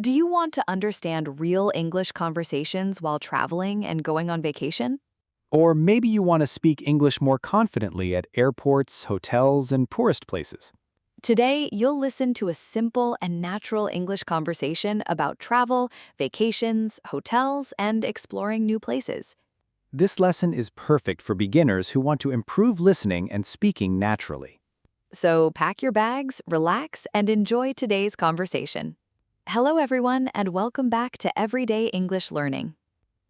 Do you want to understand real English conversations while traveling and going on vacation? Or maybe you want to speak English more confidently at airports, hotels, and tourist places. Today, you'll listen to a simple and natural English conversation about travel, vacations, hotels, and exploring new places. This lesson is perfect for beginners who want to improve listening and speaking naturally. So pack your bags, relax, and enjoy today's conversation. Hello, everyone, and welcome back to Everyday English Learning.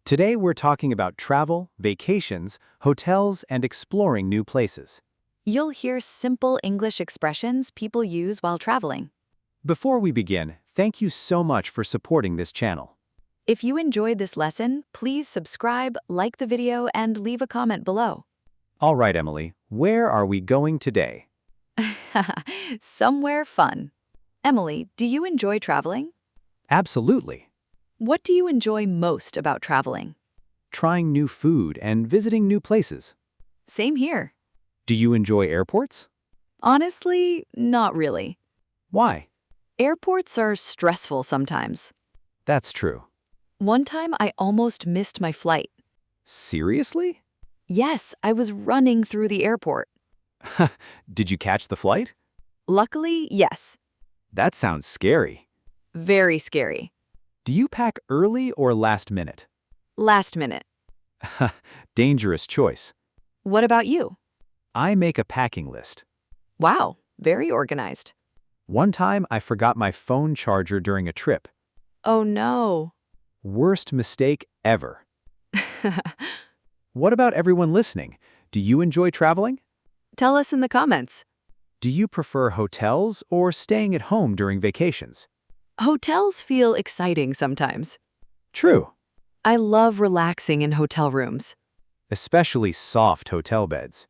Today we're talking about travel, vacations, hotels, and exploring new places. You'll hear simple English expressions people use while traveling. Before we begin, thank you so much for supporting this channel. If you enjoyed this lesson, please subscribe, like the video, and leave a comment below. All right, Emily, where are we going today? Somewhere fun. Emily, do you enjoy traveling? Absolutely. What do you enjoy most about traveling? Trying new food and visiting new places. Same here. Do you enjoy airports? Honestly, not really. Why? Airports are stressful sometimes. That's true. One time I almost missed my flight. Seriously? Yes, I was running through the airport. Did you catch the flight? Luckily, yes. That sounds scary. Very scary. Do you pack early or last minute? Last minute. Dangerous choice. What about you? I make a packing list. Wow, very organized. One time I forgot my phone charger during a trip. Oh no. Worst mistake ever. What about everyone listening? Do you enjoy traveling? Tell us in the comments. Do you prefer hotels or staying at home during vacations? Hotels feel exciting sometimes. True. I love relaxing in hotel rooms. Especially soft hotel beds.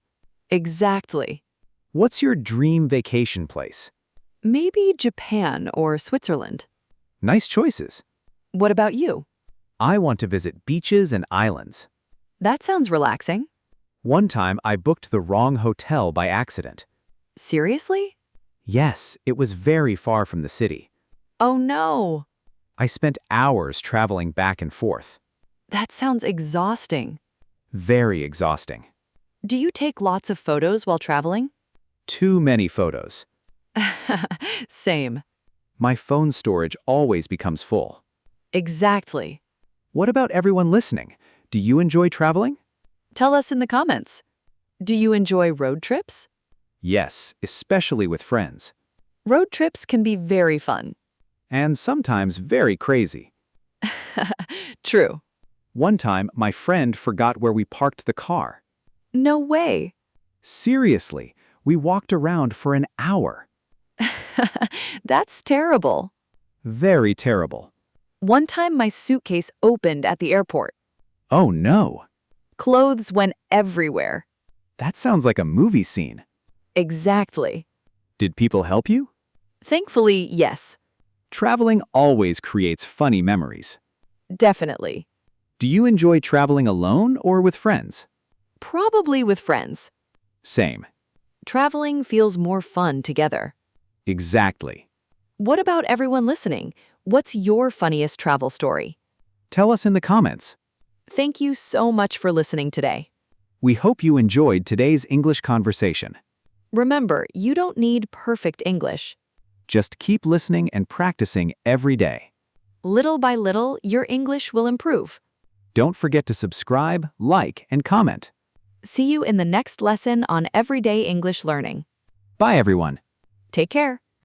Exactly. What's your dream vacation place? Maybe Japan or Switzerland. Nice choices. What about you? I want to visit beaches and islands. That sounds relaxing. One time I booked the wrong hotel by accident. Seriously? Yes, it was very far from the city. Oh no. I spent hours traveling back and forth. That sounds exhausting. Very exhausting. Do you take lots of photos while traveling? Too many photos. Same. My phone storage always becomes full. Exactly. What about everyone listening? Do you enjoy traveling? Tell us in the comments. Do you enjoy road trips? Yes, especially with friends. Road trips can be very fun. And sometimes very crazy. True. One time, my friend forgot where we parked the car. No way. Seriously, we walked around for an hour. That's terrible. Very terrible. One time my suitcase opened at the airport. Oh no, Clothes went everywhere. that sounds like a movie scene. Exactly. Did people help you? Thankfully, yes. Traveling always creates funny memories. Definitely. Do you enjoy traveling alone or with friends? Probably with friends. Same. Traveling feels more fun together. Exactly. What about everyone listening? What's your funniest travel story? Tell us in the comments. Thank you so much for listening today. We hope you enjoyed today's English conversation. Remember, you don't need perfect English. Just keep listening and practicing every day. Little by little, your English will improve. Don't forget to subscribe, like, and comment. See you in the next lesson on Everyday English Learning. Bye, everyone. Take care.